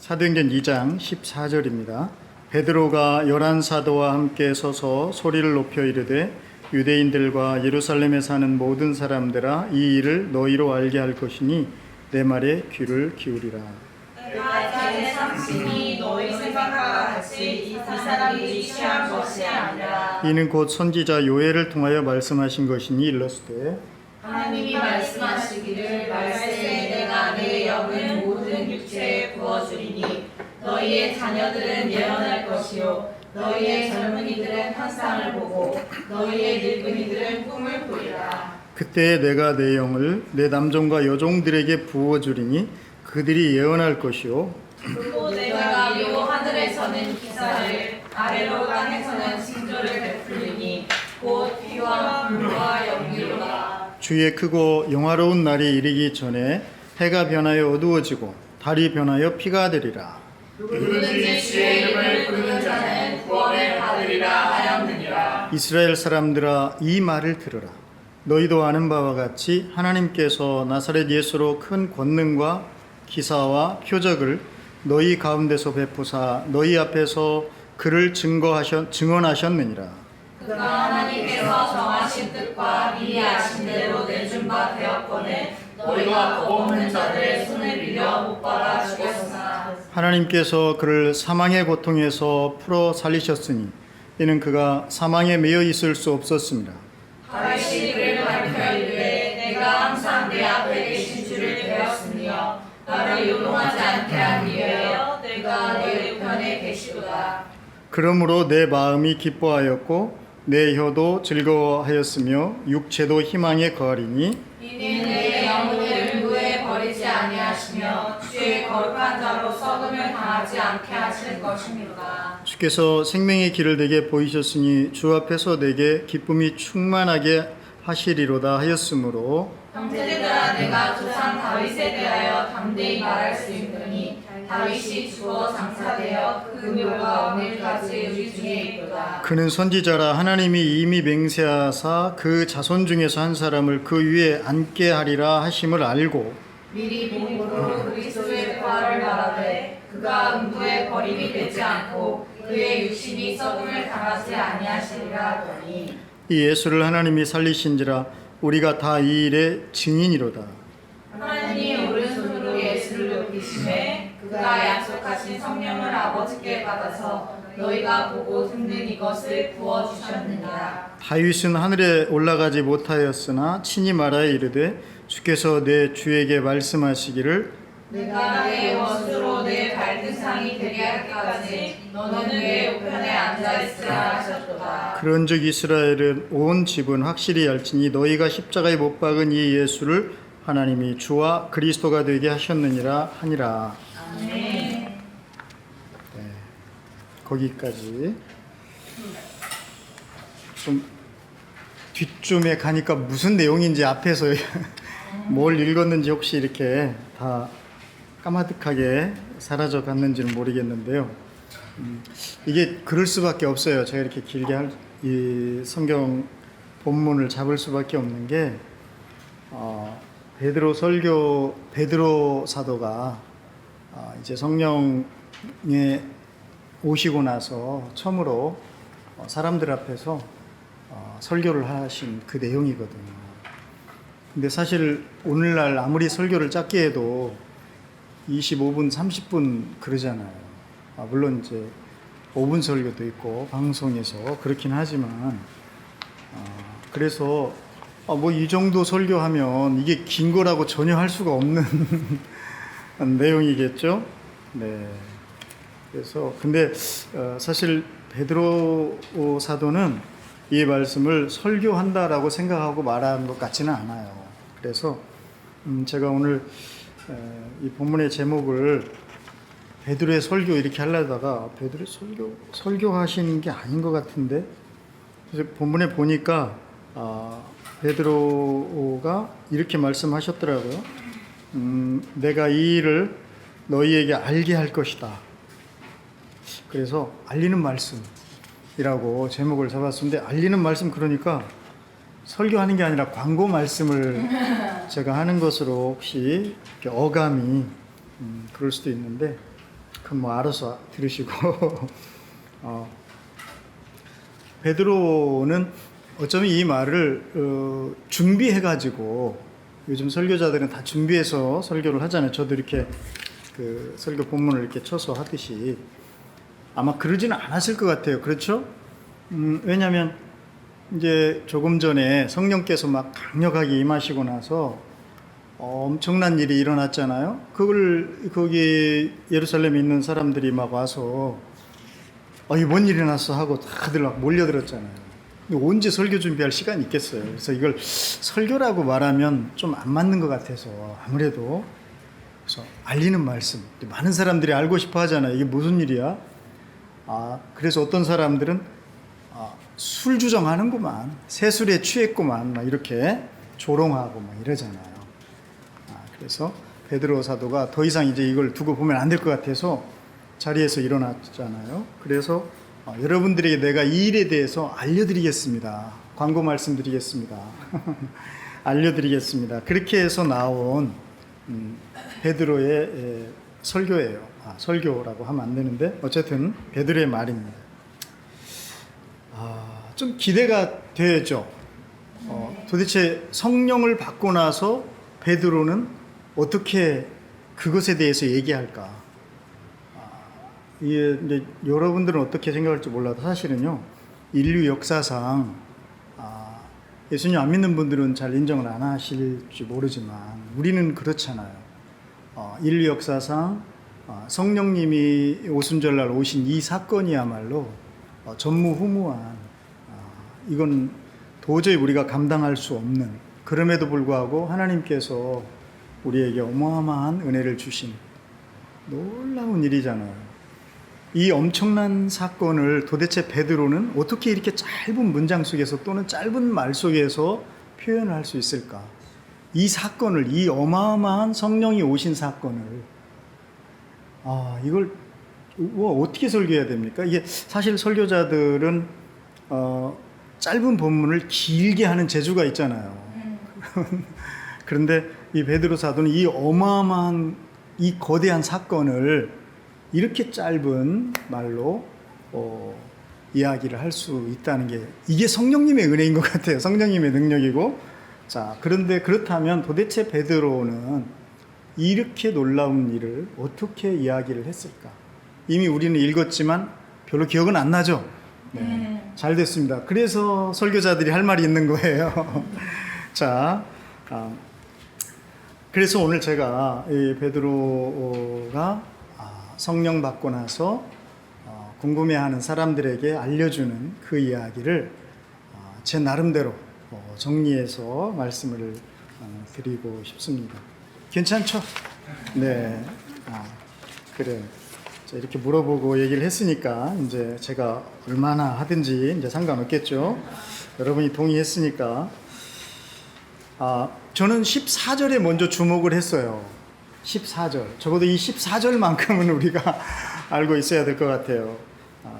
사도행전 2장 14절입니다. 베드로가 열한 사도와 함께 서서 소리를 높여 이르되 유대인들과 예루살렘에 사는 모든 사람들아 이 일을 너희로 알게 할 것이니 내 말에 귀를 기울이라. 내가 제 삼신이 너희 생각과 같이 이 사람들이 취한 것이 아니라 이는 곧 선지자 요엘을 통하여 말씀하신 것이니 일렀으되 하나님이 말씀하시기를 말세에 내가 내 영을 모든 육체에 부어주리니 너희의 자녀들은 예언할 것이요 너희의 젊은이들은 환상을 보고 너희의 늙은이들은 꿈을 꾸리라. 그때에 내가 내 영을 내 남종과 여종들에게 부어주리니 그들이 예언할 것이요 또 내가 위로 하늘에서는 기사를 아래로 땅에서는 징조를 베풀리니 곧 비와 불과 연기로다. 주의 크고 영화로운 날이 이르기 전에 해가 변하여 어두워지고 달이 변하여 피가 되리라. 누구든지 주의 이름을 부르는 자는 구원을 받으리라 하였느니라. 이스라엘 사람들아 이 말을 들으라. 너희도 아는 바와 같이 하나님께서 나사렛 예수로 큰 권능과 기사와 표적을 너희 가운데서 베푸사 너희 앞에서 그를 증언하셨느니라. 그가 하나님께서 정하신 뜻과 미리 아신 대로 내준 바 되었거늘 너희가 법 없는 자들의 손을 빌려 못 박아 죽였으나 하나님께서 그를 사망의 고통에서 풀어 살리셨으니 이는 그가 사망에 매여 있을 수 없었습니다. 다윗이 그를 밝혀 이르되 내가 항상 내 앞에 계신 주를 배웠으며 나를 요동하지 않게 하기 위하여 내가 내 우편에 계시도다. 그러므로 내 마음이 기뻐하였고 내 혀도 즐거워하였으며 육체도 희망에 거하리니 이는 내 영혼을 무에 버리지 아니하시며 주의 거룩한 자로 썩음을 당하지 않게 하실 것입니다. 주께서 생명의 길을 내게 보이셨으니 주 앞에서 내게 기쁨이 충만하게 하시리로다 하였으므로 형제들아 내가 조상 다윗에 대하여 담대히 말할 수 있느니 다윗이 죽어 장사되어 그 묘가 오늘까지 우리 중에 있도다. 그는 선지자라 하나님이 이미 맹세하사 그 자손 중에서 한 사람을 그 위에 앉게 하리라 하심을 알고 미리 몸으로 그리스도의 부활을 말하되 그가 음부에 버림이 되지 않고 그의 육신이 썩음을 당하지 아니하시리라 하더니 이 예수를 하나님이 살리신지라 우리가 다 이 일의 증인이로다. 하나님이 오른손으로 예수를 높이심에 그가 약속하신 성령을 아버지께 받아서 너희가 보고 듣는 이것을 부어주셨느니라. 다윗은 하늘에 올라가지 못하였으나 친히 말하여 이르되 주께서 내 주에게 말씀하시기를 내가 내 원수로 내 발등상이 되게 하기까지 너는 내 우편에 앉아있으라 하셨도다. 그런즉 이스라엘은 온 집은 확실히 알지니 너희가 십자가에 못 박은 이 예수를 하나님이 주와 그리스도가 되게 하셨느니라 하니라. 아멘. 네, 거기까지. 좀 뒷쯤에 가니까 무슨 내용인지 앞에서 뭘 읽었는지 혹시 이렇게 다 까마득하게 사라져 갔는지는 모르겠는데요. 이게 그럴 수밖에 없어요. 제가 이렇게 길게 이 성경 본문을 잡을 수밖에 없는 게 베드로 사도가 이제 성령에 오시고 나서 처음으로 사람들 앞에서 설교를 하신 그 내용이거든요. 근데 사실 오늘날 아무리 설교를 짧게 해도 25분, 30분 그러잖아요. 물론 이제 5분 설교도 있고 방송에서 그렇긴 하지만 그래서 뭐 이 정도 설교하면 이게 긴 거라고 전혀 할 수가 없는 내용이겠죠. 네. 그래서 근데 사실 베드로 사도는 이 말씀을 설교한다라고 생각하고 말한 것 같지는 않아요. 그래서 제가 오늘 이 본문의 제목을 베드로의 설교 이렇게 하려다가 베드로의 설교하시는 게 아닌 것 같은데 그래서 본문에 보니까 베드로가 이렇게 말씀하셨더라고요. 내가 이 일을 너희에게 알게 할 것이다. 그래서 알리는 말씀이라고 제목을 잡았는데 알리는 말씀 그러니까 설교하는 게 아니라 광고 말씀을 제가 하는 것으로 혹시 어감이 그럴 수도 있는데 그건 뭐 알아서 들으시고 베드로는 어쩌면 이 말을 준비해가지고, 요즘 설교자들은 다 준비해서 설교를 하잖아요. 저도 이렇게 그 설교 본문을 이렇게 쳐서 하듯이 아마 그러지는 않았을 것 같아요. 그렇죠? 왜냐하면 이제 조금 전에 성령께서 막 강력하게 임하시고 나서 엄청난 일이 일어났잖아요. 그걸 거기 예루살렘에 있는 사람들이 막 와서 이게 뭔 일이 났어 하고 다들 막 몰려들었잖아요. 언제 설교 준비할 시간이 있겠어요. 그래서 이걸 설교라고 말하면 좀 안 맞는 것 같아서 아무래도 그래서 알리는 말씀, 많은 사람들이 알고 싶어 하잖아요. 이게 무슨 일이야? 그래서 어떤 사람들은 술 주정하는구만, 새술에 취했구만, 막 이렇게 조롱하고 막 이러잖아요. 그래서 베드로 사도가 더 이상 이제 이걸 두고 보면 안 될 것 같아서 자리에서 일어났잖아요. 그래서 여러분들에게 내가 이 일에 대해서 알려드리겠습니다. 광고 말씀드리겠습니다. 알려드리겠습니다. 그렇게 해서 나온 베드로의 설교예요. 설교라고 하면 안 되는데 어쨌든 베드로의 말입니다. 좀 기대가 되죠. 도대체 성령을 받고 나서 베드로는 어떻게 그것에 대해서 얘기할까? 이제 여러분들은 어떻게 생각할지 몰라도 사실은요, 인류 역사상 예수님 안 믿는 분들은 잘 인정을 안 하실지 모르지만 우리는 그렇잖아요. 인류 역사상 성령님이 오순절날 오신 이 사건이야말로 전무후무한, 이건 도저히 우리가 감당할 수 없는, 그럼에도 불구하고 하나님께서 우리에게 어마어마한 은혜를 주신 놀라운 일이잖아요. 이 엄청난 사건을 도대체 베드로는 어떻게 이렇게 짧은 문장 속에서 또는 짧은 말 속에서 표현을 할 수 있을까? 이 사건을, 이 어마어마한 성령이 오신 사건을 이걸 어떻게 설교해야 됩니까? 이게 사실 설교자들은 짧은 본문을 길게 하는 재주가 있잖아요. 그런데 이 베드로 사도는 이 어마어마한, 이 거대한 사건을 이렇게 짧은 말로 이야기를 할 수 있다는 게, 이게 성령님의 은혜인 것 같아요. 성령님의 능력이고. 자, 그런데 그렇다면 도대체 베드로는 이렇게 놀라운 일을 어떻게 이야기를 했을까? 이미 우리는 읽었지만 별로 기억은 안 나죠? 네. 잘 됐습니다. 그래서 설교자들이 할 말이 있는 거예요. 자, 그래서 오늘 제가 이 베드로가 성령 받고 나서 궁금해하는 사람들에게 알려주는 그 이야기를 제 나름대로 정리해서 말씀을 드리고 싶습니다. 괜찮죠? 네. 그래. 이렇게 물어보고 얘기를 했으니까 이제 제가 얼마나 하든지 이제 상관없겠죠. 여러분이 동의했으니까. 저는 14절에 먼저 주목을 했어요. 14절. 적어도 이 14절만큼은 우리가 알고 있어야 될 것 같아요.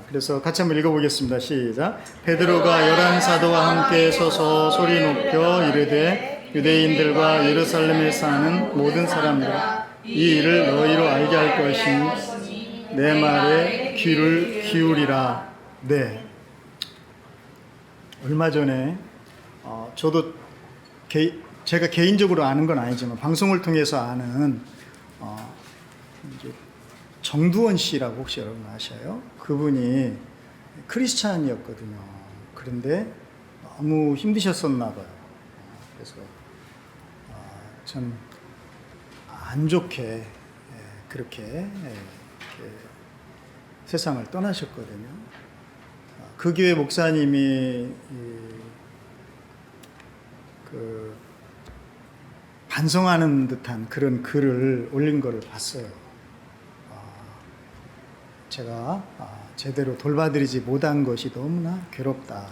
그래서 같이 한번 읽어보겠습니다. 시작. 베드로가 11 사도와 함께 서서 소리 높여 이르되 유대인들과 예루살렘에 사는 모든 사람들아, 이 일을 너희로 알게 할 것이니 내 말에 귀를 기울이라. 네. 얼마 전에 저도 제가 개인적으로 아는 건 아니지만 방송을 통해서 아는 이제 정두원 씨라고 혹시 여러분 아셔요? 그분이 크리스찬이었거든요. 그런데 너무 힘드셨었나 봐요. 그래서 참 안 좋게 그렇게 세상을 떠나셨거든요. 그 교회 목사님이 그 반성하는 듯한 그런 글을 올린 거를 봤어요. 제가 제대로 돌봐드리지 못한 것이 너무나 괴롭다.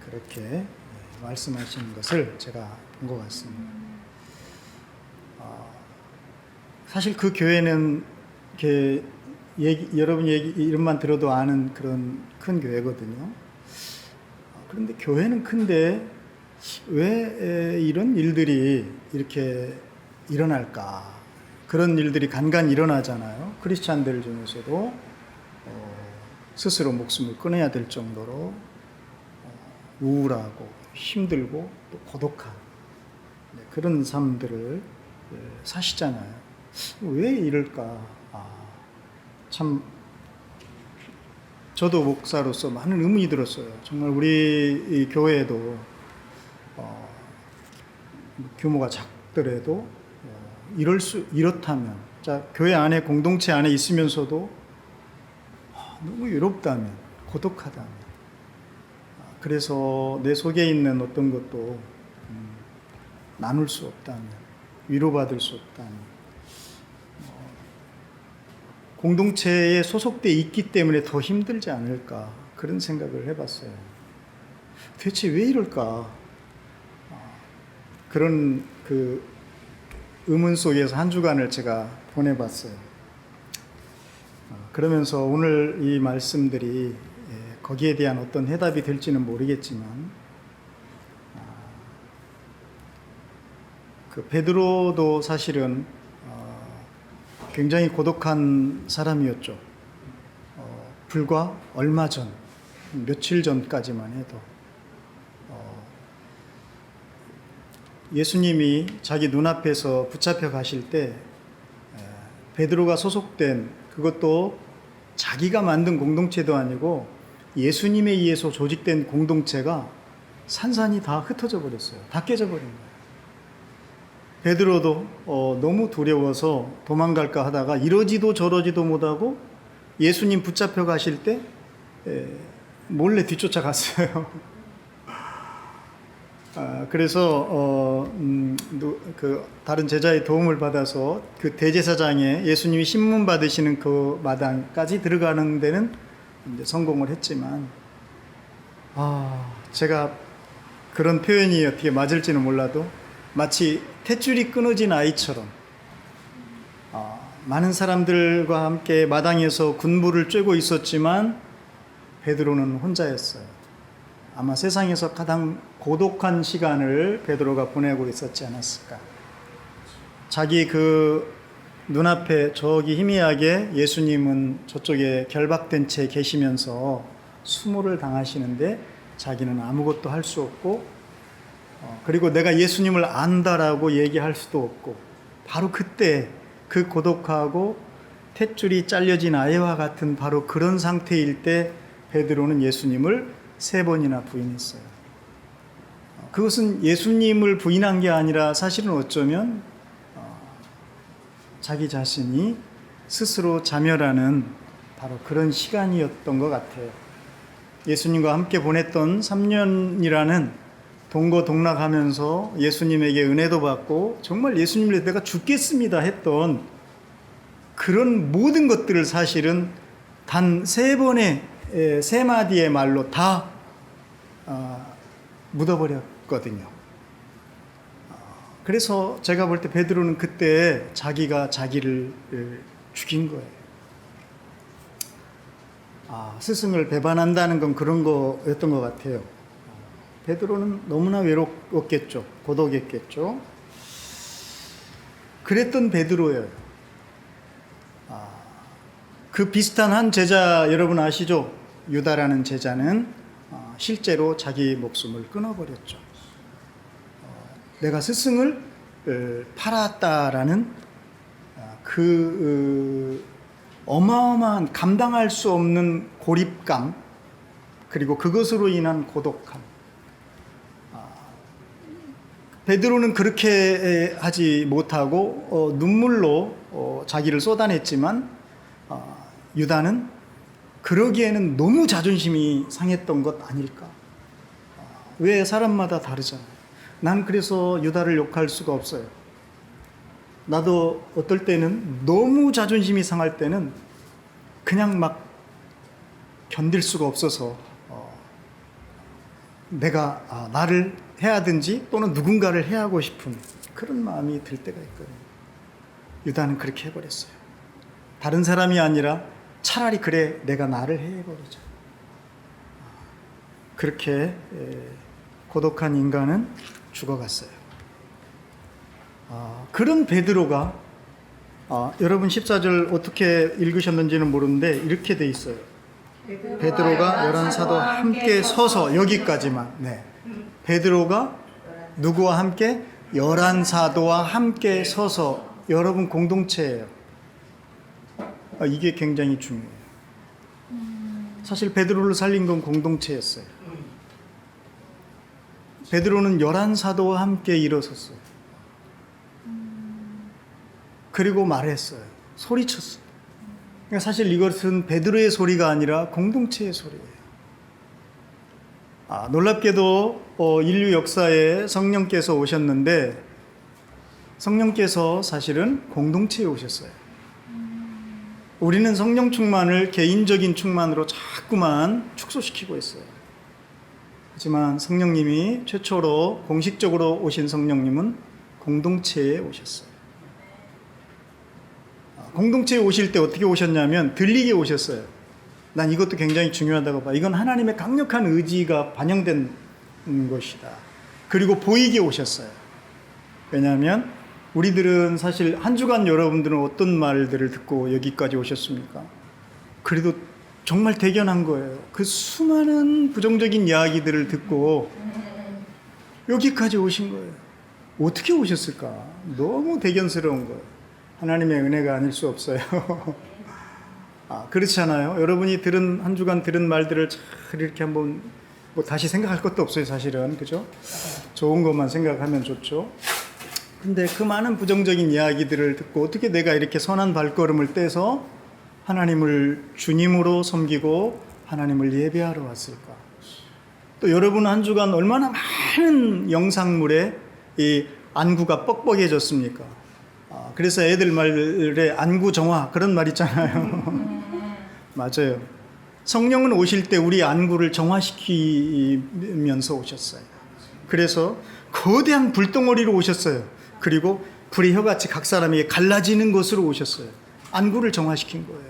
그렇게 말씀하시는 것을 제가 본 것 같습니다. 사실 그 교회는 이렇게 여러분 이름만 들어도 아는 그런 큰 교회거든요. 그런데 교회는 큰데 왜 이런 일들이 이렇게 일어날까? 그런 일들이 간간히 일어나잖아요. 크리스찬들 중에서도 스스로 목숨을 끊어야 될 정도로 우울하고 힘들고 또 고독한 그런 삶들을 사시잖아요. 왜 이럴까? 참 저도 목사로서 많은 의문이 들었어요. 정말 우리 이 교회도 규모가 작더라도 이렇다면, 자, 교회 안에 공동체 안에 있으면서도 너무 외롭다면, 고독하다면, 그래서 내 속에 있는 어떤 것도 나눌 수 없다면, 위로받을 수 없다면, 공동체에 소속돼 있기 때문에 더 힘들지 않을까, 그런 생각을 해봤어요. 대체 왜 이럴까? 그런 그 의문 속에서 한 주간을 제가 보내봤어요. 그러면서 오늘 이 말씀들이 거기에 대한 어떤 해답이 될지는 모르겠지만, 그 베드로도 사실은 굉장히 고독한 사람이었죠. 불과 얼마 전, 며칠 전까지만 해도 예수님이 자기 눈앞에서 붙잡혀 가실 때 베드로가 소속된, 그것도 자기가 만든 공동체도 아니고 예수님에 의해서 조직된 공동체가 산산이 다 흩어져 버렸어요. 다 깨져 버린 거예요. 베드로도 너무 두려워서 도망갈까 하다가 이러지도 저러지도 못하고 예수님 붙잡혀 가실 때 몰래 뒤쫓아갔어요. 그래서 그 다른 제자의 도움을 받아서 그 대제사장에 예수님이 신문 받으시는 그 마당까지 들어가는 데는 이제 성공을 했지만, 제가 그런 표현이 어떻게 맞을지는 몰라도 마치 탯줄이 끊어진 아이처럼 많은 사람들과 함께 마당에서 군부를 쬐고 있었지만 베드로는 혼자였어요. 아마 세상에서 가장 고독한 시간을 베드로가 보내고 있었지 않았을까. 자기 그 눈앞에 저기 희미하게 예수님은 저쪽에 결박된 채 계시면서 수모를 당하시는데 자기는 아무것도 할 수 없고, 그리고 내가 예수님을 안다라고 얘기할 수도 없고, 바로 그때 그 고독하고 탯줄이 잘려진 아이와 같은 바로 그런 상태일 때 베드로는 예수님을 3번이나 부인했어요. 그것은 예수님을 부인한 게 아니라 사실은 어쩌면 자기 자신이 스스로 자멸하는 바로 그런 시간이었던 것 같아요. 예수님과 함께 보냈던 3년이라는 동거동락하면서 예수님에게 은혜도 받고 정말 예수님을 위해서 내가 죽겠습니다 했던 그런 모든 것들을 사실은 단 3번의 3마디의 말로 다 묻어버렸거든요. 그래서 제가 볼 때 베드로는 그때 자기가 자기를 죽인 거예요. 스승을 배반한다는 건 그런 거였던 것 같아요. 베드로는 너무나 외롭겠죠. 고독했겠죠. 그랬던 베드로예요. 그 비슷한 한 제자 여러분 아시죠? 유다라는 제자는 실제로 자기 목숨을 끊어버렸죠. 내가 스승을 팔았다라는 그 어마어마한 감당할 수 없는 고립감, 그리고 그것으로 인한 고독함. 베드로는 그렇게 하지 못하고 눈물로 자기를 쏟아냈지만 유다는 그러기에는 너무 자존심이 상했던 것 아닐까. 왜 사람마다 다르잖아요. 난 그래서 유다를 욕할 수가 없어요. 나도 어떨 때는 너무 자존심이 상할 때는 그냥 막 견딜 수가 없어서 내가 나를 해야든지 또는 누군가를 해야 하고 싶은 그런 마음이 들 때가 있거든요. 유다는 그렇게 해버렸어요. 다른 사람이 아니라 차라리 그래 내가 나를 해버리자. 그렇게 고독한 인간은 죽어갔어요. 그런 베드로가 여러분 14절 어떻게 읽으셨는지는 모르는데 이렇게 돼 있어요. 베드로가 열한 사도와 함께 서서, 여기까지만. 네. 베드로가 누구와 함께? 열한 사도와 함께 서서. 여러분 공동체예요. 이게 굉장히 중요해요. 사실 베드로를 살린 건 공동체였어요. 베드로는 열한 사도와 함께 일어섰어요. 그리고 말했어요. 소리쳤어요. 그러니까 사실 이것은 베드로의 소리가 아니라 공동체의 소리예요. 놀랍게도 인류 역사에 성령께서 오셨는데 성령께서 사실은 공동체에 오셨어요. 우리는 성령 충만을 개인적인 충만으로 자꾸만 축소시키고 있어요. 하지만 성령님이 최초로 공식적으로 오신 성령님은 공동체에 오셨어요. 공동체에 오실 때 어떻게 오셨냐면 들리게 오셨어요. 난 이것도 굉장히 중요하다고 봐. 이건 하나님의 강력한 의지가 반영된 것이다. 그리고 보이게 오셨어요. 왜냐하면 우리들은 사실 한 주간 여러분들은 어떤 말들을 듣고 여기까지 오셨습니까? 그래도 정말 대견한 거예요. 그 수많은 부정적인 이야기들을 듣고 여기까지 오신 거예요. 어떻게 오셨을까? 너무 대견스러운 거예요. 하나님의 은혜가 아닐 수 없어요. 그렇지 않아요? 여러분이 한 주간 들은 말들을 잘 이렇게 한번 다시 생각할 것도 없어요, 사실은. 그죠? 좋은 것만 생각하면 좋죠. 근데 그 많은 부정적인 이야기들을 듣고 어떻게 내가 이렇게 선한 발걸음을 떼서 하나님을 주님으로 섬기고 하나님을 예배하러 왔을까? 또 여러분은 한 주간 얼마나 많은 영상물에 이 안구가 뻑뻑해졌습니까? 그래서 애들 말에 안구정화 그런 말 있잖아요. 맞아요. 성령은 오실 때 우리 안구를 정화시키면서 오셨어요. 그래서 거대한 불덩어리로 오셨어요. 그리고 불이 혀같이 각 사람에게 갈라지는 것으로 오셨어요. 안구를 정화시킨 거예요.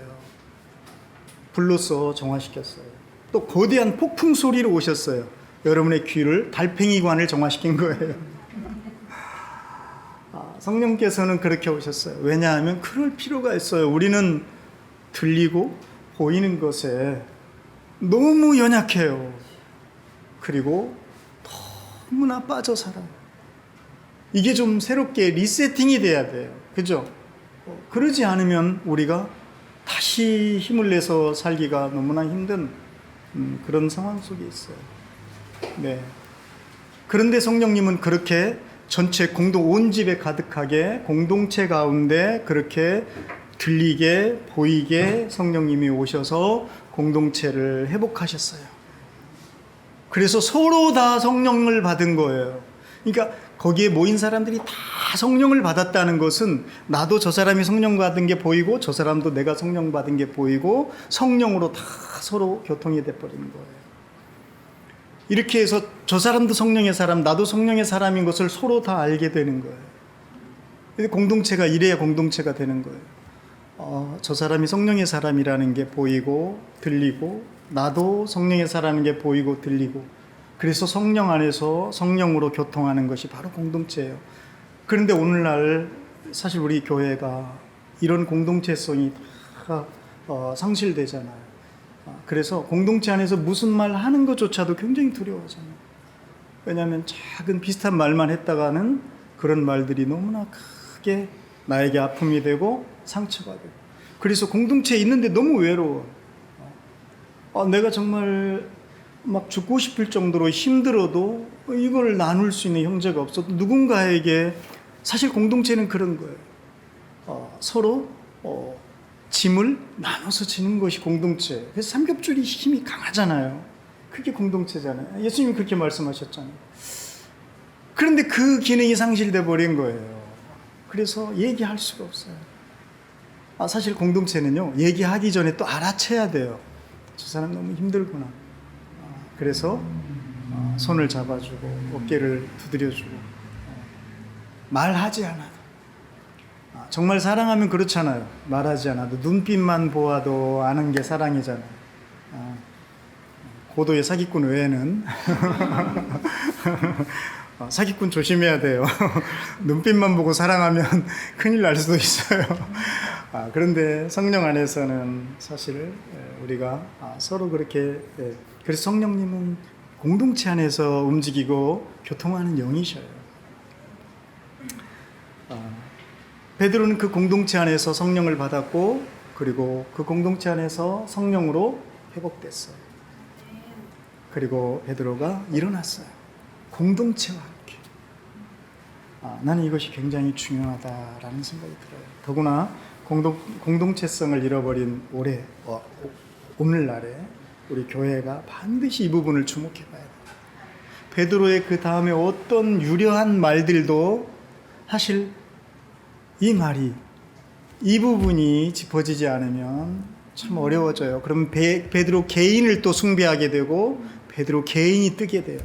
불로써 정화시켰어요. 또 거대한 폭풍 소리로 오셨어요. 여러분의 귀를 달팽이관을 정화시킨 거예요. 성령께서는 그렇게 오셨어요. 왜냐하면 그럴 필요가 있어요. 우리는 들리고 보이는 것에 너무 연약해요. 그리고 너무나 빠져 살아요. 이게 좀 새롭게 리세팅이 돼야 돼요. 그죠? 그러지 않으면 우리가 다시 힘을 내서 살기가 너무나 힘든 그런 상황 속에 있어요. 네. 그런데 성령님은 그렇게 전체 온 집에 가득하게 공동체 가운데 그렇게 들리게 보이게 성령님이 오셔서 공동체를 회복하셨어요. 그래서 서로 다 성령을 받은 거예요. 그러니까 거기에 모인 사람들이 다 성령을 받았다는 것은 나도 저 사람이 성령 받은 게 보이고 저 사람도 내가 성령 받은 게 보이고 성령으로 다 서로 교통이 돼버리는 거예요. 이렇게 해서 저 사람도 성령의 사람, 나도 성령의 사람인 것을 서로 다 알게 되는 거예요. 공동체가 이래야 공동체가 되는 거예요. 저 사람이 성령의 사람이라는 게 보이고 들리고 나도 성령의 사람인 게 보이고 들리고 그래서 성령 안에서 성령으로 교통하는 것이 바로 공동체예요. 그런데 오늘날 사실 우리 교회가 이런 공동체성이 다 상실되잖아요. 그래서 공동체 안에서 무슨 말 하는 것조차도 굉장히 두려워하잖아요. 왜냐하면 작은 비슷한 말만 했다가는 그런 말들이 너무나 크게 나에게 아픔이 되고 상처가 되고 그래서 공동체에 있는데 너무 외로워. 내가 정말 막 죽고 싶을 정도로 힘들어도 이걸 나눌 수 있는 형제가 없어도 누군가에게 사실 공동체는 그런 거예요. 서로 짐을 나눠서 지는 것이 공동체. 그래서 삼겹줄이 힘이 강하잖아요. 그게 공동체잖아요. 예수님이 그렇게 말씀하셨잖아요. 그런데 그 기능이 상실돼 버린 거예요. 그래서 얘기할 수가 없어요. 사실 공동체는요, 얘기하기 전에 또 알아채야 돼요. 저 사람 너무 힘들구나. 그래서 손을 잡아주고 어깨를 두드려주고 말하지 않아도 정말 사랑하면 그렇잖아요. 말하지 않아도 눈빛만 보아도 아는 게 사랑이잖아요. 고도의 사기꾼 외에는 사기꾼 조심해야 돼요. 눈빛만 보고 사랑하면 큰일 날 수도 있어요. 그런데 성령 안에서는 사실 우리가 서로 그렇게, 그래서 성령님은 공동체 안에서 움직이고 교통하는 영이셔요. 베드로는 그 공동체 안에서 성령을 받았고, 그리고 그 공동체 안에서 성령으로 회복됐어요. 그리고 베드로가 일어났어요. 공동체와 함께. 나는 이것이 굉장히 중요하다라는 생각이 들어요. 더구나 공동체성을 잃어버린 오늘날에 우리 교회가 반드시 이 부분을 주목해 봐야 돼요. 베드로의 그 다음에 어떤 유려한 말들도 사실 이 부분이 짚어지지 않으면 참 어려워져요. 그러면 베드로 개인을 또 숭배하게 되고 베드로 개인이 뜨게 돼요.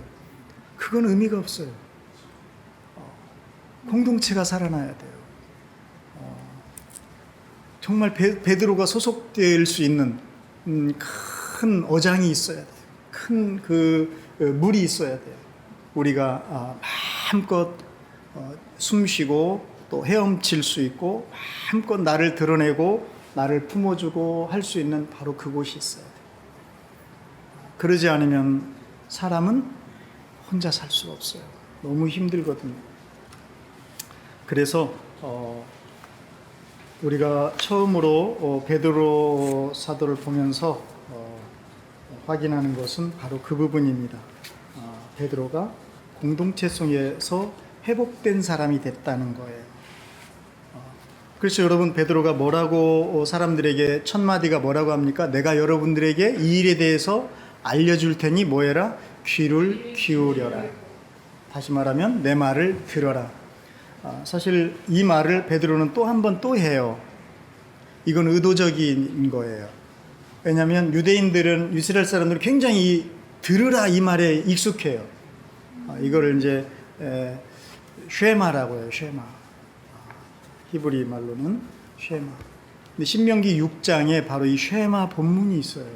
그건 의미가 없어요. 공동체가 살아나야 돼요. 정말 베드로가 소속될 수 있는 큰 어장이 있어야 돼요. 큰 물이 있어야 돼요. 우리가 마음껏 숨쉬고 또 헤엄칠 수 있고 마음껏 나를 드러내고 나를 품어주고 할 수 있는 바로 그곳이 있어야 돼요. 그러지 않으면 사람은 혼자 살 수가 없어요. 너무 힘들거든요. 그래서 우리가 처음으로 베드로 사도를 보면서 확인하는 것은 바로 그 부분입니다. 베드로가 공동체성에서 회복된 사람이 됐다는 거예요. 그래서 여러분, 베드로가 뭐라고 사람들에게 첫 마디가 뭐라고 합니까? 내가 여러분들에게 이 일에 대해서 알려줄 테니 뭐해라? 귀를 기울여라. 다시 말하면 내 말을 들어라. 사실 이 말을 베드로는 또 한 번 또 해요. 이건 의도적인 거예요. 왜냐하면 유대인들은, 이스라엘 사람들은 굉장히 들으라 이 말에 익숙해요. 이거를 이제 쉐마라고 해요. 쉐마. 히브리 말로는 쉐마. 근데 신명기 6장에 바로 이 쉐마 본문이 있어요.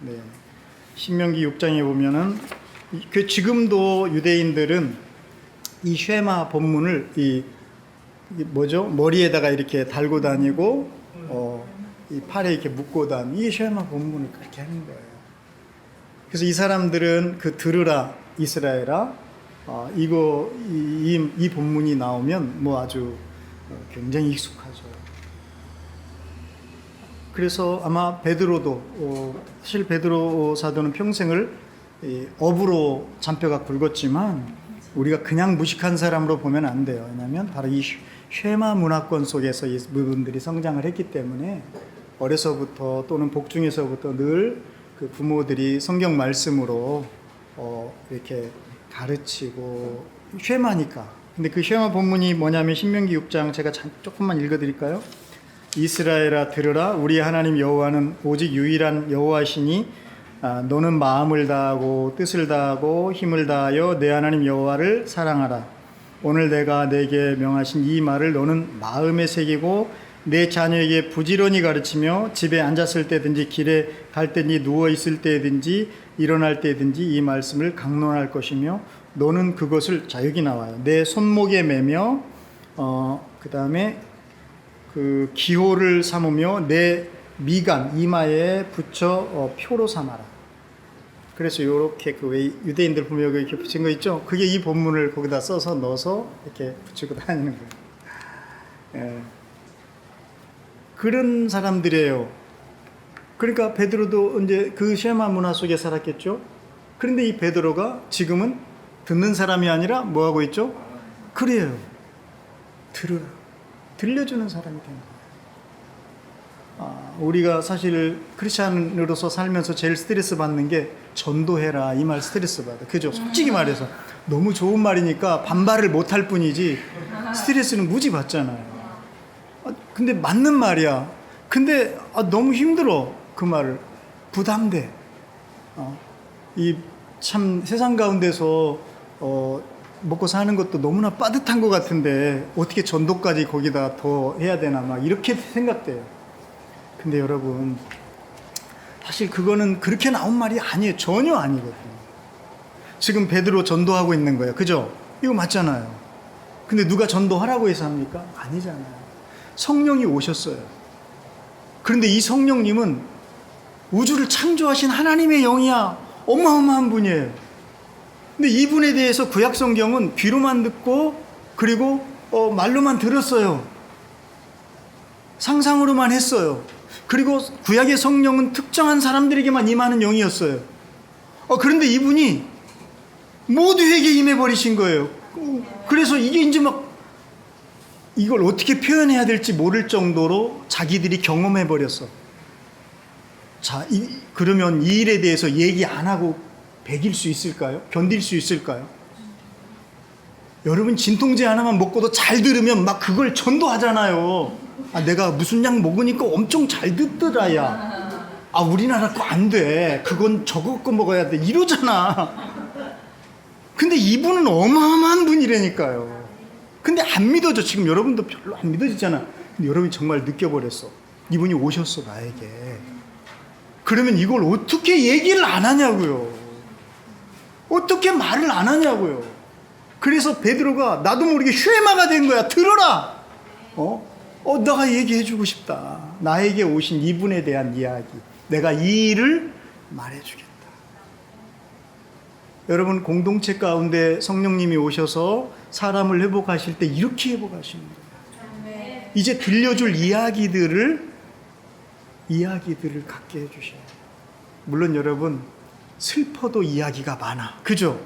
네. 신명기 6장에 보면은 지금도 유대인들은 이 쉐마 본문을 머리에다가 이렇게 달고 다니고 이 팔에 이렇게 묶고 다니고 이 쉐마 본문을 그렇게 하는 거예요. 그래서 이 사람들은 그 들으라 이스라엘아 이 본문이 나오면 뭐 아주 굉장히 익숙하죠. 그래서 아마 베드로도 사실 베드로 사도는 평생을 업으로 잔뼈가 굵었지만 우리가 그냥 무식한 사람으로 보면 안 돼요. 왜냐하면 바로 이 쉐마 문화권 속에서 이 부분들이 성장을 했기 때문에 어려서부터 또는 복중에서부터 늘 그 부모들이 성경 말씀으로 이렇게 가르치고 쉐마니까. 근데 그 쉐마 본문이 뭐냐면 신명기 6장 제가 조금만 읽어드릴까요? 이스라엘아 들으라 우리 하나님 여호와는 오직 유일한 여호와시니 너는 마음을 다하고 뜻을 다하고 힘을 다하여 내 하나님 여호와를 사랑하라. 오늘 내가 내게 명하신 이 말을 너는 마음에 새기고 내 자녀에게 부지런히 가르치며 집에 앉았을 때든지 길에 갈 때든지 누워 있을 때든지 일어날 때든지 이 말씀을 강론할 것이며 너는 그것을 자 여기 나와요. 내 손목에 매며 그 다음에 그 기호를 삼으며 내 미간 이마에 붙여 표로 삼아라. 그래서 이렇게 왜 유대인들 보면 이렇게 붙인 거 있죠? 그게 이 본문을 거기다 써서 넣어서 이렇게 붙이고 다니는 거예요. 예. 그런 사람들이에요. 그러니까 베드로도 이제 그 쉐마 문화 속에 살았겠죠. 그런데 이 베드로가 지금은 듣는 사람이 아니라 뭐 하고 있죠? 그래요. 들려주는 사람이 된 거예요. 우리가 사실 크리스찬으로서 살면서 제일 스트레스 받는 게 전도해라 이 말 스트레스 받아. 그죠? 솔직히 말해서 너무 좋은 말이니까 반발을 못 할 뿐이지 스트레스는 무지 받잖아요. 근데 맞는 말이야. 근데 너무 힘들어 그 말을. 부담돼. 이 참 세상 가운데서 먹고 사는 것도 너무나 빠듯한 것 같은데 어떻게 전도까지 거기다 더 해야 되나 막 이렇게 생각돼요. 근데 여러분 사실 그거는 그렇게 나온 말이 아니에요. 전혀 아니거든요. 지금 베드로 전도하고 있는 거예요. 그죠? 이거 맞잖아요. 근데 누가 전도하라고 해서 합니까? 아니잖아요. 성령이 오셨어요. 그런데 이 성령님은 우주를 창조하신 하나님의 영이야. 어마어마한 분이에요. 근데 이분에 대해서 구약 성경은 귀로만 듣고 그리고 말로만 들었어요. 상상으로만 했어요. 그리고 구약의 성령은 특정한 사람들에게만 임하는 영이었어요. 그런데 이분이 모두에게 임해버리신 거예요. 그래서 이게 이제 막 이걸 어떻게 표현해야 될지 모를 정도로 자기들이 경험해버렸어. 자, 그러면 이 일에 대해서 얘기 안 하고 배길 수 있을까요? 견딜 수 있을까요? 여러분 진통제 하나만 먹고도 잘 들으면 막 그걸 전도하잖아요. 내가 무슨 약 먹으니까 엄청 잘 듣더라 야. 우리나라 거 안 돼. 그건 저거 거 먹어야 돼. 이러잖아. 근데 이분은 어마어마한 분이라니까요. 근데 안 믿어져. 지금 여러분도 별로 안 믿어지잖아. 근데 여러분이 정말 느껴버렸어. 이분이 오셨어 나에게. 그러면 이걸 어떻게 얘기를 안 하냐고요. 어떻게 말을 안 하냐고요. 그래서 베드로가 나도 모르게 쉐마가 된 거야. 들어라. 내가 얘기해주고 싶다. 나에게 오신 이분에 대한 이야기. 내가 이 일을 말해주겠다. 여러분 공동체 가운데 성령님이 오셔서 사람을 회복하실 때 이렇게 회복하시는 거예요. 이제 들려줄 이야기들을 갖게 해주셔요. 물론 여러분 슬퍼도 이야기가 많아. 그죠?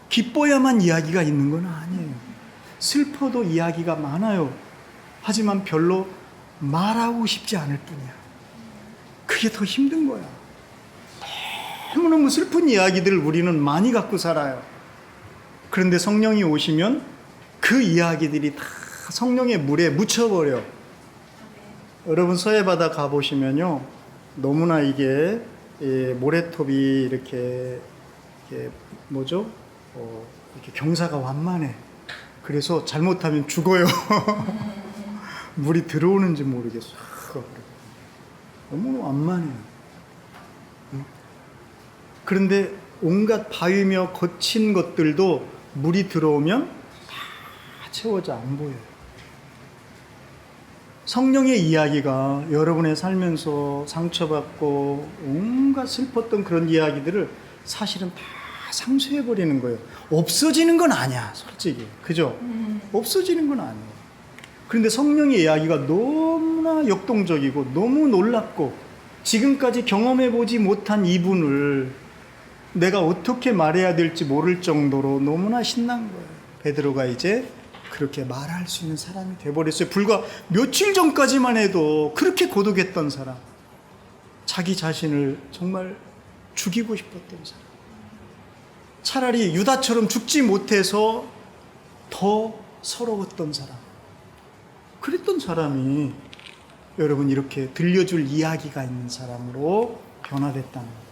기뻐야만 이야기가 있는 건 아니에요. 슬퍼도 이야기가 많아요. 하지만 별로 말하고 싶지 않을 뿐이야. 그게 더 힘든 거야. 너무너무 슬픈 이야기들을 우리는 많이 갖고 살아요. 그런데 성령이 오시면 그 이야기들이 다 성령의 물에 묻혀버려. 여러분 서해바다 가보시면요, 너무나 이게 모래톱이 이렇게 뭐죠? 이렇게 경사가 완만해. 그래서 잘못하면 죽어요. 물이 들어오는지 모르겠어. 너무 완만해요. 그런데 온갖 바위며 거친 것들도 물이 들어오면 다 채워져 안 보여요. 성령의 이야기가 여러분의 살면서 상처받고 온갖 슬펐던 그런 이야기들을 사실은 다 상쇄해버리는 거예요. 없어지는 건 아니야, 솔직히. 그죠? 없어지는 건 아니에요. 그런데 성령의 이야기가 너무나 역동적이고 너무 놀랍고 지금까지 경험해보지 못한 이분을 내가 어떻게 말해야 될지 모를 정도로 너무나 신난 거예요. 베드로가 이제 그렇게 말할 수 있는 사람이 돼버렸어요. 불과 며칠 전까지만 해도 그렇게 고독했던 사람, 자기 자신을 정말 죽이고 싶었던 사람, 차라리 유다처럼 죽지 못해서 더 서러웠던 사람, 그랬던 사람이 여러분 이렇게 들려줄 이야기가 있는 사람으로 변화됐다는 거예요.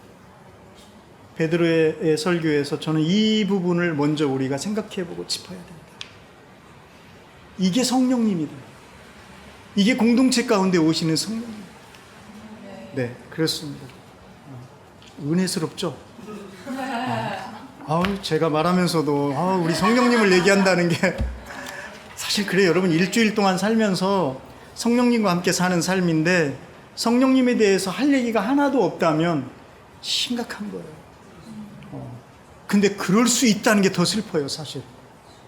베드로의 설교에서 저는 이 부분을 먼저 우리가 생각해보고 짚어야 된다. 이게 성령님이다. 이게 공동체 가운데 오시는 성령님. 네, 그렇습니다. 은혜스럽죠? 제가 말하면서도 우리 성령님을 얘기한다는 게 사실 그래요. 여러분 일주일 동안 살면서 성령님과 함께 사는 삶인데 성령님에 대해서 할 얘기가 하나도 없다면 심각한 거예요. 근데 그럴 수 있다는 게 더 슬퍼요, 사실.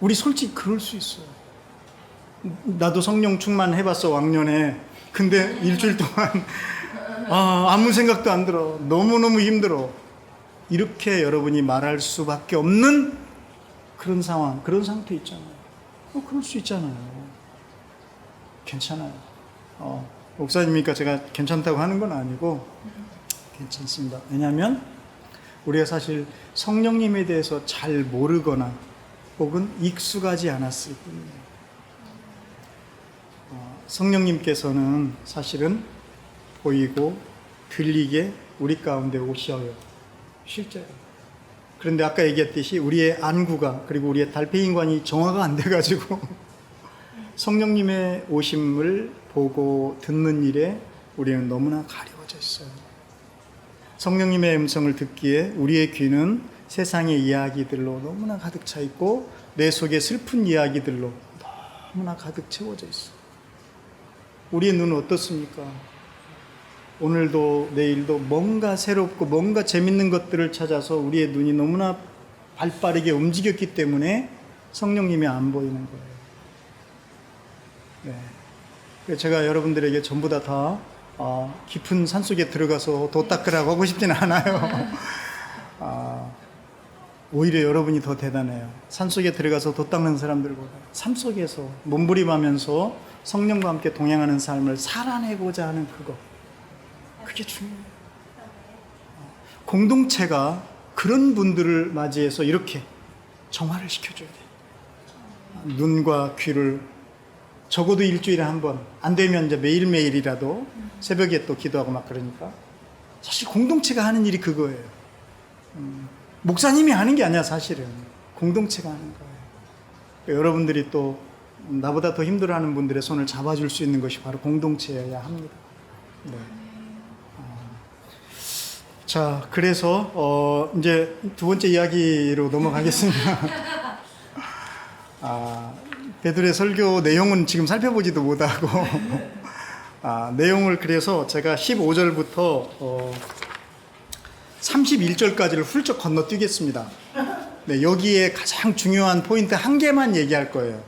우리 솔직히 그럴 수 있어요. 나도 성령 충만 해봤어, 왕년에. 근데 일주일 동안 아무 생각도 안 들어. 너무너무 힘들어. 이렇게 여러분이 말할 수밖에 없는 그런 상황, 그런 상태 있잖아요. 그럴 수 있잖아요. 괜찮아요. 목사님이니까 제가 괜찮다고 하는 건 아니고 괜찮습니다. 왜냐하면 우리가 사실 성령님에 대해서 잘 모르거나 혹은 익숙하지 않았을 뿐이에요. 성령님께서는 사실은 보이고 들리게 우리 가운데 오셔요. 실제로. 그런데 아까 얘기했듯이 우리의 안구가 그리고 우리의 달팽이관이 정화가 안 돼가지고 성령님의 오심을 보고 듣는 일에 우리는 너무나 가려워져 있어요. 성령님의 음성을 듣기에 우리의 귀는 세상의 이야기들로 너무나 가득 차 있고 내 속에 슬픈 이야기들로 너무나 가득 채워져 있어. 우리의 눈은 어떻습니까? 오늘도 내일도 뭔가 새롭고 뭔가 재밌는 것들을 찾아서 우리의 눈이 너무나 발빠르게 움직였기 때문에 성령님이 안 보이는 거예요. 네. 그래서 제가 여러분들에게 전부 다 깊은 산속에 들어가서 도 닦으라고 하고 싶지는 않아요. 오히려 여러분이 더 대단해요. 산속에 들어가서 도 닦는 사람들보다 삶속에서 몸부림하면서 성령과 함께 동행하는 삶을 살아내고자 하는 그게 중요해요. 공동체가 그런 분들을 맞이해서 이렇게 정화를 시켜줘야 돼요. 눈과 귀를 적어도 일주일에 한 번, 안 되면 이제 매일매일이라도 새벽에 또 기도하고 막 그러니까 사실 공동체가 하는 일이 그거예요. 목사님이 하는 게 아니야. 사실은 공동체가 하는 거예요. 여러분들이 또 나보다 더 힘들어하는 분들의 손을 잡아줄 수 있는 것이 바로 공동체여야 합니다. 네. 자, 그래서 이제 두 번째 이야기로 넘어가겠습니다. 베드로의 설교 내용은 지금 살펴보지도 못하고 내용을 그래서 제가 15절부터 31절까지를 훌쩍 건너뛰겠습니다. 네, 여기에 가장 중요한 포인트 한 개만 얘기할 거예요.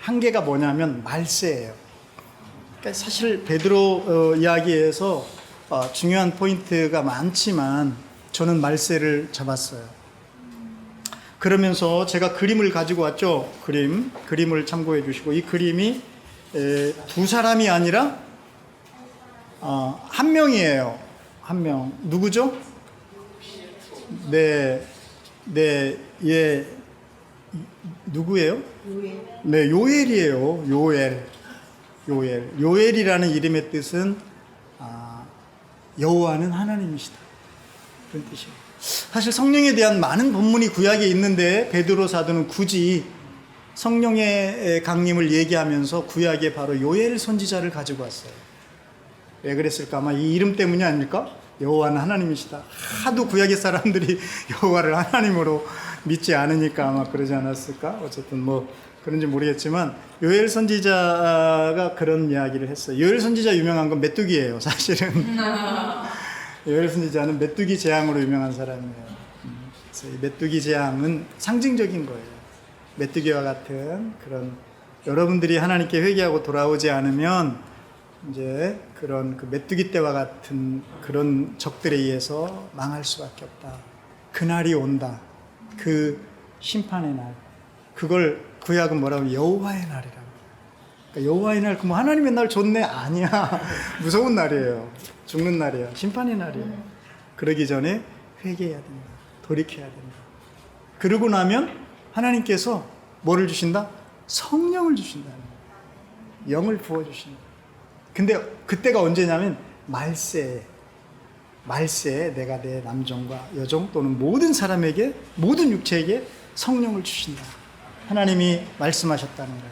한 개가 뭐냐면 말세예요. 그러니까 사실 베드로 이야기에서 중요한 포인트가 많지만 저는 말세를 잡았어요. 그러면서 제가 그림을 가지고 왔죠. 그림을 참고해 주시고, 이 그림이 두 사람이 아니라 한 명이에요. 한 명. 누구죠? 얘 누구예요? 네, 요엘이에요. 요엘이라는 이름의 뜻은 여호와는 하나님이시다, 그런 뜻이에요. 사실 성령에 대한 많은 본문이 구약에 있는데 베드로 사도는 굳이 성령의 강림을 얘기하면서 구약에 바로 요엘 선지자를 가지고 왔어요. 왜 그랬을까? 아마 이 이름 때문이 아닐까? 여호와는 하나님이시다. 하도 구약의 사람들이 여호와를 하나님으로 믿지 않으니까 아마 그러지 않았을까? 어쨌든 뭐 그런지 모르겠지만 요엘 선지자가 그런 이야기를 했어요. 요엘 선지자 유명한 건 메뚜기예요, 사실은. 요엘 선지자는 메뚜기 재앙으로 유명한 사람이에요. 그래서 이 메뚜기 재앙은 상징적인 거예요. 메뚜기와 같은 그런, 여러분들이 하나님께 회개하고 돌아오지 않으면 이제 그런 그 메뚜기 떼와 같은 그런 적들에 의해서 망할 수밖에 없다. 그날이 온다. 그 심판의 날. 그걸 구약은 뭐라고? 여호와의 날이라고. 그러니까 여호와의 날, 그럼 하나님의 날 좋네? 아니야. 무서운 날이에요. 죽는 날이에요. 심판의 날이에요. 그러기 전에 회개해야 된다. 돌이켜야 된다. 그러고 나면 하나님께서 뭐를 주신다? 성령을 주신다. 영을 부어주신다. 근데 그때가 언제냐면 말세에 내가 내 남종과 여종 또는 모든 사람에게, 모든 육체에게 성령을 주신다. 하나님이 말씀하셨다는 거예요.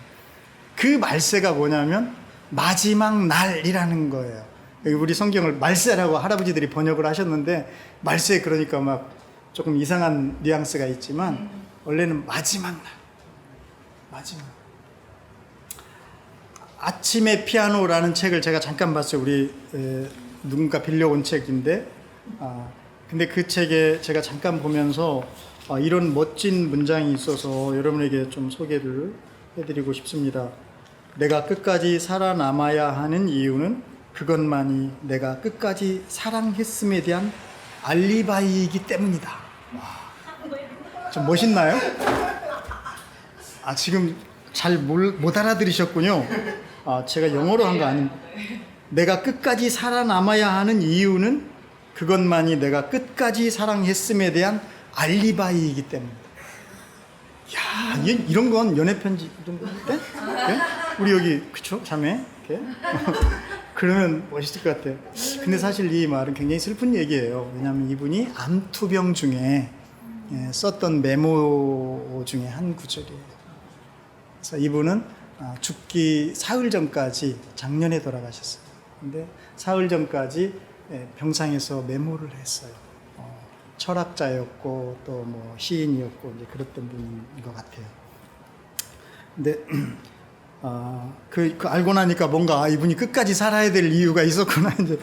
그 말세가 뭐냐면 마지막 날이라는 거예요. 우리 성경을 말세라고 할아버지들이 번역을 하셨는데, 말세 그러니까 막 조금 이상한 뉘앙스가 있지만 원래는 마지막 날. 마지막. 아침의 피아노라는 책을 제가 잠깐 봤어요. 우리 누군가 빌려온 책인데, 근데 그 책에 제가 잠깐 보면서 이런 멋진 문장이 있어서 여러분에게 좀 소개를 해드리고 싶습니다. 내가 끝까지 살아남아야 하는 이유는 그것만이 내가 끝까지 사랑했음에 대한 알리바이이기 때문이다. 와, 좀 멋있나요? 지금 잘 못 알아들으셨군요. 제가 영어로 한 거 아닙니다. 내가 끝까지 살아남아야 하는 이유는 그것만이 내가 끝까지 사랑했음에 대한 알리바이이기 때문이다. 야, 이런 건 연애 편지 이런 거 네? 네? 우리 여기 그쵸? 자매 이렇게 그러면 멋있을 것 같아요. 근데 사실 이 말은 굉장히 슬픈 얘기예요. 왜냐하면 이분이 암투병 중에 썼던 메모 중에 한 구절이에요. 그래서 이분은 죽기 사흘 전까지, 작년에 돌아가셨어요. 근데 사흘 전까지 병상에서 메모를 했어요. 철학자였고 또 뭐 시인이었고 이제 그랬던 분인 것 같아요. 근데 그 알고 나니까 뭔가 이분이 끝까지 살아야 될 이유가 있었구나 이제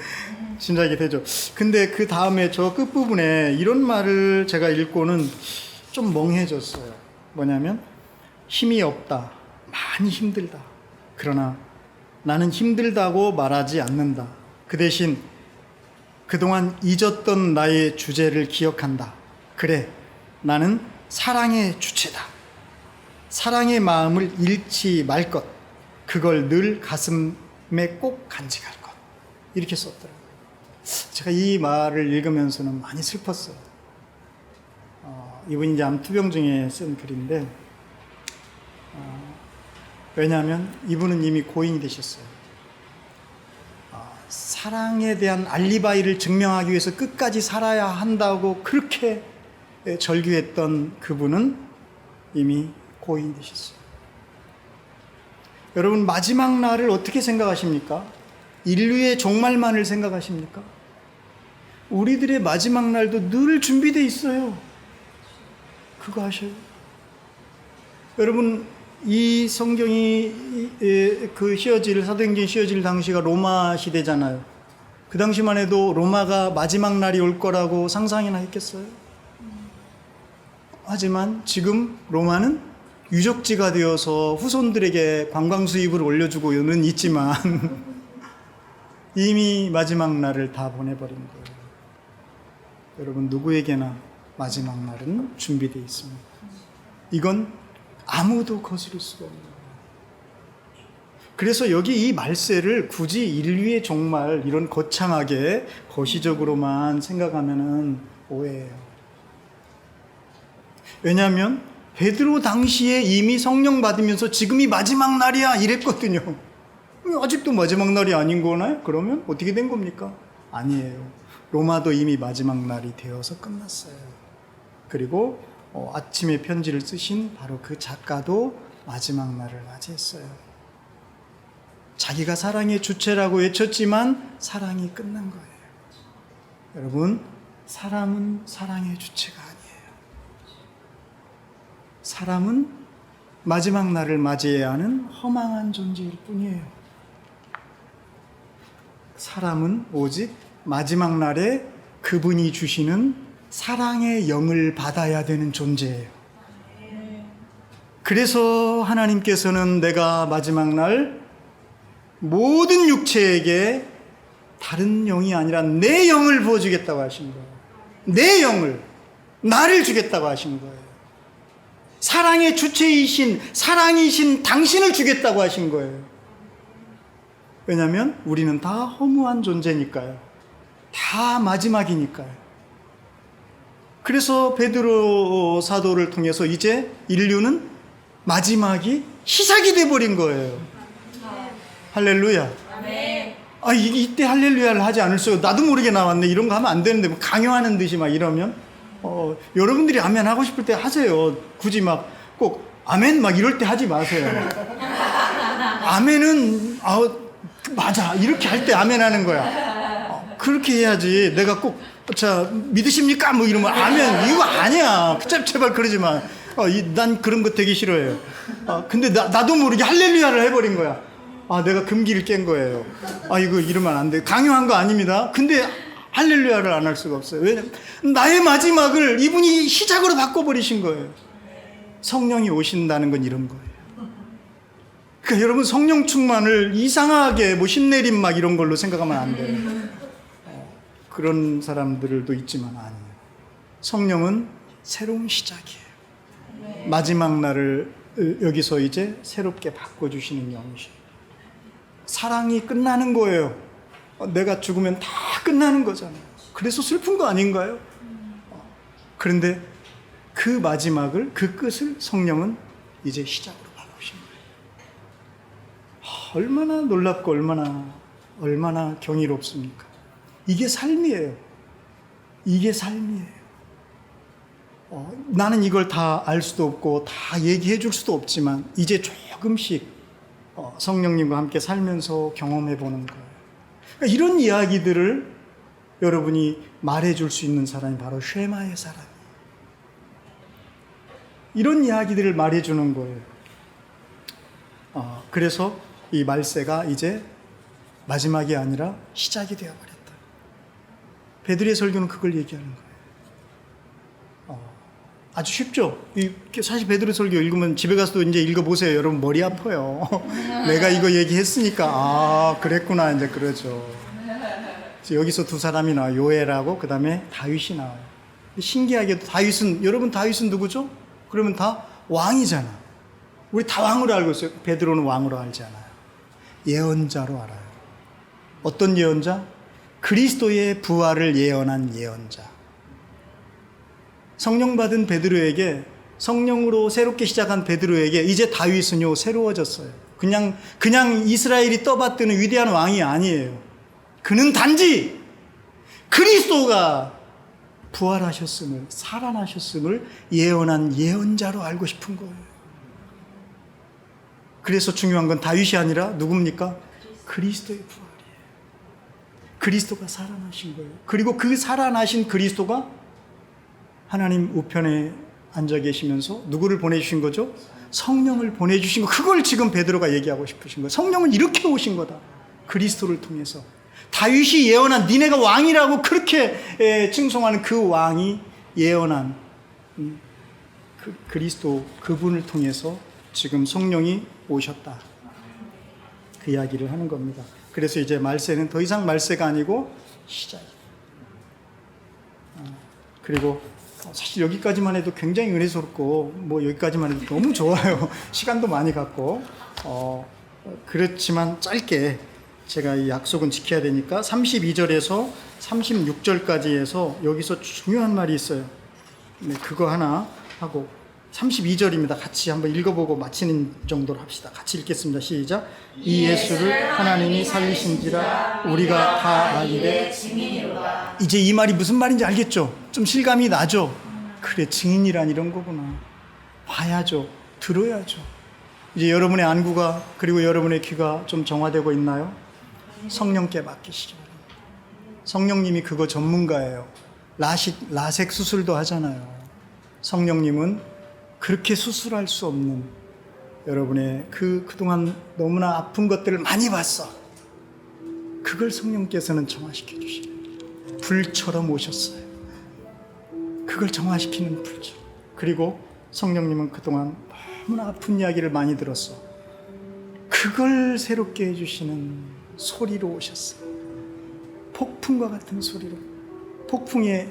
짐작이 되죠. 근데 그 다음에 저 끝부분에 이런 말을 제가 읽고는 좀 멍해졌어요. 뭐냐면 힘이 없다, 많이 힘들다. 그러나 나는 힘들다고 말하지 않는다. 그 대신 그동안 잊었던 나의 주제를 기억한다. 그래, 나는 사랑의 주체다. 사랑의 마음을 잃지 말 것. 그걸 늘 가슴에 꼭 간직할 것. 이렇게 썼더라고요. 제가 이 말을 읽으면서는 많이 슬펐어요. 이분이 이제 암투병 중에 쓴 글인데, 왜냐하면 이분은 이미 고인이 되셨어요. 사랑에 대한 알리바이를 증명하기 위해서 끝까지 살아야 한다고 그렇게 절규했던 그분은 이미 고인이 되셨어요. 여러분, 마지막 날을 어떻게 생각하십니까? 인류의 종말만을 생각하십니까? 우리들의 마지막 날도 늘 준비되어 있어요. 그거 아셔요? 여러분, 이 성경이 그 사도행전 씌어질 당시가 로마 시대잖아요. 그 당시만 해도 로마가 마지막 날이 올 거라고 상상이나 했겠어요? 하지만 지금 로마는 유적지가 되어서 후손들에게 관광 수입을 올려주고는 있지만 이미 마지막 날을 다 보내버린 거예요. 여러분, 누구에게나 마지막 날은 준비되어 있습니다. 이건 아무도 거스를 수가 없는 거예요. 그래서 여기 이 말세를 굳이 인류의 종말 이런 거창하게 거시적으로만 생각하면은 오해예요. 왜냐하면 베드로 당시에 이미 성령 받으면서 지금이 마지막 날이야 이랬거든요. 아직도 마지막 날이 아닌 거나요? 그러면 어떻게 된 겁니까? 아니에요. 로마도 이미 마지막 날이 되어서 끝났어요. 그리고 아침에 편지를 쓰신 바로 그 작가도 마지막 날을 맞이했어요. 자기가 사랑의 주체라고 외쳤지만 사랑이 끝난 거예요. 여러분, 사람은 사랑의 주체가 아니에요. 사람은 마지막 날을 맞이해야 하는 허망한 존재일 뿐이에요. 사람은 오직 마지막 날에 그분이 주시는 사랑의 영을 받아야 되는 존재예요. 그래서 하나님께서는 내가 마지막 날 모든 육체에게 다른 영이 아니라 내 영을 부어주겠다고 하신 거예요. 내 영을, 나를 주겠다고 하신 거예요. 사랑의 주체이신, 사랑이신 당신을 주겠다고 하신 거예요. 왜냐하면 우리는 다 허무한 존재니까요. 다 마지막이니까요. 그래서 베드로 사도를 통해서 이제 인류는 마지막이 시작이 돼버린 거예요. 할렐루야. 이때 할렐루야를 하지 않을 수가, 나도 모르게 나왔네. 이런 거 하면 안 되는데, 뭐 강요하는 듯이 막 이러면, 여러분들이 아멘 하고 싶을 때 하세요. 굳이 막 꼭 아멘 막 이럴 때 하지 마세요. 아멘은, 맞아. 이렇게 할 때 아멘 하는 거야. 그렇게 해야지. 내가 꼭, 믿으십니까? 뭐 이러면 아멘. 이거 아니야. 제발 그러지 마. 난 그런 거 되게 싫어해요. 근데 나도 모르게 할렐루야를 해버린 거야. 내가 금기를 깬 거예요. 이거 이러면 안 돼. 강요한 거 아닙니다. 근데 할렐루야를 안 할 수가 없어요. 왜냐면 나의 마지막을 이분이 시작으로 바꿔버리신 거예요. 성령이 오신다는 건 이런 거예요. 그러니까 여러분, 성령 충만을 이상하게 뭐 신내림 막 이런 걸로 생각하면 안 돼요. 그런 사람들도 있지만 아니에요. 성령은 새로운 시작이에요. 마지막 날을 여기서 이제 새롭게 바꿔주시는 영이시에요. 사랑이 끝나는 거예요. 내가 죽으면 다 끝나는 거잖아요. 그래서 슬픈 거 아닌가요? 그런데 그 마지막을, 그 끝을 성령은 이제 시작으로 바꾸신 거예요. 얼마나 놀랍고 얼마나 경이롭습니까? 이게 삶이에요. 이게 삶이에요. 나는 이걸 다 알 수도 없고 다 얘기해 줄 수도 없지만 이제 조금씩 성령님과 함께 살면서 경험해 보는 거예요. 그러니까 이런 이야기들을 여러분이 말해줄 수 있는 사람이 바로 쉐마의 사람이에요. 이런 이야기들을 말해주는 거예요. 그래서 이 말세가 이제 마지막이 아니라 시작이 되어버렸다. 베드로의 설교는 그걸 얘기하는 거예요. 아주 쉽죠? 사실 베드로 설교 읽으면 집에 가서도 이제 읽어보세요. 여러분 머리 아파요. 내가 이거 얘기했으니까 그랬구나 이제 그러죠. 여기서 두 사람이 나와요. 요엘하고 그 다음에 다윗이 나와요. 신기하게도 여러분 다윗은 누구죠? 그러면 다 왕이잖아. 우리 다 왕으로 알고 있어요. 베드로는 왕으로 알지 않아요. 예언자로 알아요. 어떤 예언자? 그리스도의 부활을 예언한 예언자. 성령 받은 베드로에게, 성령으로 새롭게 시작한 베드로에게 이제 다윗은요 새로워졌어요. 그냥 이스라엘이 떠받드는 위대한 왕이 아니에요. 그는 단지 그리스도가 부활하셨음을, 살아나셨음을 예언한 예언자로 알고 싶은 거예요. 그래서 중요한 건 다윗이 아니라 누굽니까? 그리스도의 부활이에요. 그리스도가 살아나신 거예요. 그리고 그 살아나신 그리스도가 하나님 우편에 앉아 계시면서 누구를 보내주신 거죠? 성령을 보내주신 거. 그걸 지금 베드로가 얘기하고 싶으신 거예요. 성령은 이렇게 오신 거다. 그리스도를 통해서. 다윗이 예언한, 니네가 왕이라고 그렇게 칭송하는 그 왕이 예언한 그리스도, 그분을 통해서 지금 성령이 오셨다. 그 이야기를 하는 겁니다. 그래서 이제 말세는 더 이상 말세가 아니고 시작이다. 그리고 사실 여기까지만 해도 굉장히 은혜스럽고 여기까지만 해도 너무 좋아요. 시간도 많이 갖고 그렇지만 짧게 제가 이 약속은 지켜야 되니까 32절에서 36절까지 해서 여기서 중요한 말이 있어요. 네, 그거 하나 하고 32절입니다. 같이 한번 읽어보고 마치는 정도로 합시다. 같이 읽겠습니다. 시작. 이 예수를 하나님이 살리신지라 우리가 다 알기에 증인이로다. 이제 이 말이 무슨 말인지 알겠죠? 좀 실감이 나죠? 그래, 증인이란 이런 거구나. 봐야죠. 들어야죠. 이제 여러분의 안구가 그리고 여러분의 귀가 좀 정화되고 있나요? 성령께 맡기시기 바랍니다. 성령님이 그거 전문가예요. 라섹 수술도 하잖아요. 성령님은 그렇게 수술할 수 없는 여러분의 그동안 너무나 아픈 것들을 많이 봤어. 그걸 성령께서는 정화시켜 주시는 불처럼 오셨어요. 그걸 정화시키는 불처럼. 그리고 성령님은 그동안 너무나 아픈 이야기를 많이 들었어. 그걸 새롭게 해주시는 소리로 오셨어요. 폭풍과 같은 소리로. 폭풍에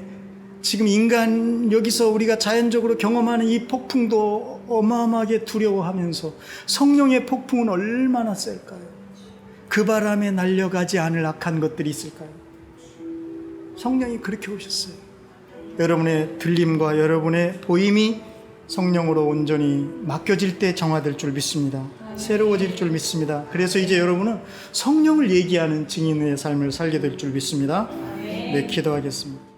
지금 인간 여기서 우리가 자연적으로 경험하는 이 폭풍도 어마어마하게 두려워하면서 성령의 폭풍은 얼마나 셀까요? 그 바람에 날려가지 않을 악한 것들이 있을까요? 성령이 그렇게 오셨어요. 여러분의 들림과 여러분의 보임이 성령으로 온전히 맡겨질 때 정화될 줄 믿습니다. 새로워질 줄 믿습니다. 그래서 이제 여러분은 성령을 얘기하는 증인의 삶을 살게 될 줄 믿습니다. 네, 기도하겠습니다.